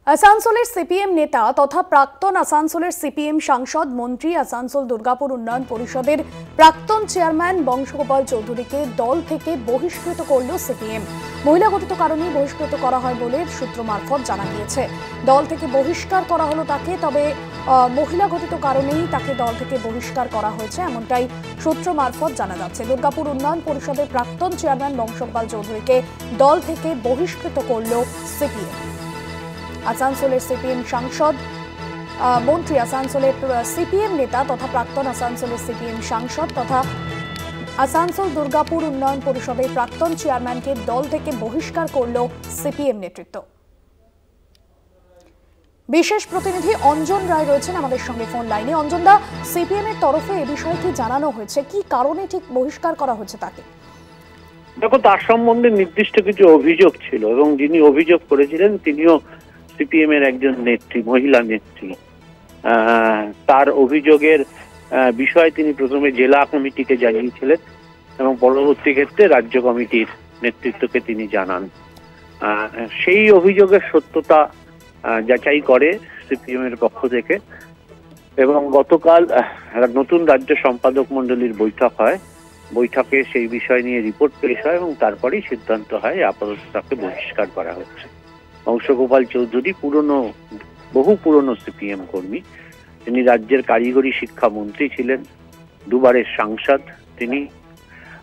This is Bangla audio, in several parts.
আসানসোলের সিপিএম নেতা তথা প্রাক্তন আসানসোলের সিপিএম সাংসদ মন্ত্রী আসানসোল দুর্গাপুর উন্নয়ন পরিষদের প্রাক্তন চেয়ারম্যান বংশগোপাল চৌধুরীকে দল থেকে বহিষ্কৃত করল সিপিএম। মহিলাগঠিত কারণেই বহিষ্কৃত করা হয় বলে সূত্র মারফত জানা গিয়েছে। দল থেকে বহিষ্কার করা হলো তাকে, তবে মহিলাগঠিত কারণেই তাকে দল থেকে বহিষ্কার করা হয়েছে এমনটাই সূত্র মারফত জানা যাচ্ছে। দুর্গাপুর উন্নয়ন পরিষদের প্রাক্তন চেয়ারম্যান বংশগোপাল চৌধুরীকে দল থেকে বহিষ্কৃত করল সিপিএম। আসানসোলের সিপিএম সাংসদ মন্ত্রী আসানসোলের সিপিএম নেতা তথা প্রাক্তন আসানসোলের সিপিএম সাংসদ তথা আসানসোল দুর্গাপুর উন্নয়ন পরিষদের প্রাক্তন চেয়ারম্যানকে দল থেকে বহিষ্কার করল সিপিএম নেতৃত্ব। বিশেষ প্রতিনিধি অঞ্জন রায় রয়েছেন আমাদের সঙ্গে ফোন লাইনে। অঞ্জন দা, সিপিএম এর তরফে এই বিষয়টি জানানো হয়েছে, কি কারণে ঠিক বহিষ্কার করা হয়েছে তাকে? দেখো, তার সম্বন্ধে নির্দিষ্ট কিছু অভিযোগ ছিল এবং যিনি অভিযোগ করেছিলেন তিনিও সিপিএম এর একজন নেত্রী, মহিলা নেত্রী। তার অভিযোগের বিষয়ে তিনি প্রথমে জেলা কমিটিকে জানিয়েছিলেন এবং পরবর্তী ক্ষেত্রে রাজ্য কমিটির নেতৃত্বকে তিনি জানান। সেই অভিযোগের সত্যতা যাচাই করে সিপিএম এর পক্ষ থেকে এবং গতকাল নতুন রাজ্য সম্পাদক মণ্ডলীর বৈঠক হয়। বৈঠকে সেই বিষয় নিয়ে রিপোর্ট পেশ হয় এবং তারপরেই সিদ্ধান্ত হয় আপাতত তাকে বহিষ্কার করা হচ্ছে। বংশগোপাল চৌধুরী বহু পুরনো সিপিএম কর্মী। তিনি রাজ্যের কারিগরি শিক্ষামন্ত্রী ছিলেন, দুবারের সাংসদ তিনি।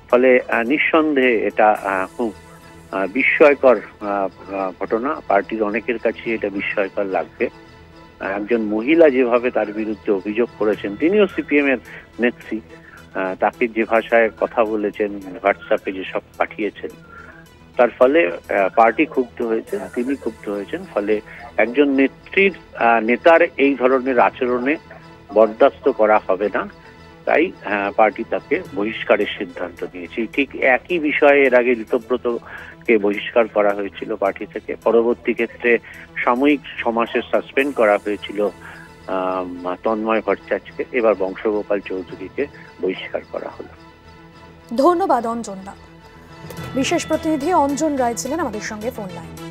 ফলে নিঃসন্দেহে এটা খুব বিস্ময়কর ঘটনা। পার্টির অনেকের কাছে এটা বিস্ময়কর লাগবে। একজন মহিলা যেভাবে তার বিরুদ্ধে অভিযোগ করেছেন, তিনিও সিপিএম এর নেত্রী, তাকে যে ভাষায় কথা বলেছেন, হোয়াটসঅ্যাপে যেসব পাঠিয়েছেন, তার ফলে পার্টি ক্ষুব্ধ হয়েছে, তিনি ক্ষুব্ধ হয়েছেন। ফলে একজন নেতার এই ধরনের আচরণে বরদাস্ত করা হবে না, তাই পার্টি তাকে বহিষ্কারের সিদ্ধান্ত নিয়েছে। ঠিক একই বিষয়ে এর আগে ঋতব্রতকে বহিষ্কার করা হয়েছিল পার্টি থেকে। পরবর্তী ক্ষেত্রে সাময়িক 6 মাসের সাসপেন্ড করা হয়েছিল তন্ময় ভট্টাচার্যকে। এবার বংশগোপাল চৌধুরীকে বহিষ্কার করা হলো। ধন্যবাদ অঞ্জন দা। বিশেষ প্রতিনিধি অঞ্জন রায় ছিলেন আমাদের সঙ্গে ফোন লাইনে।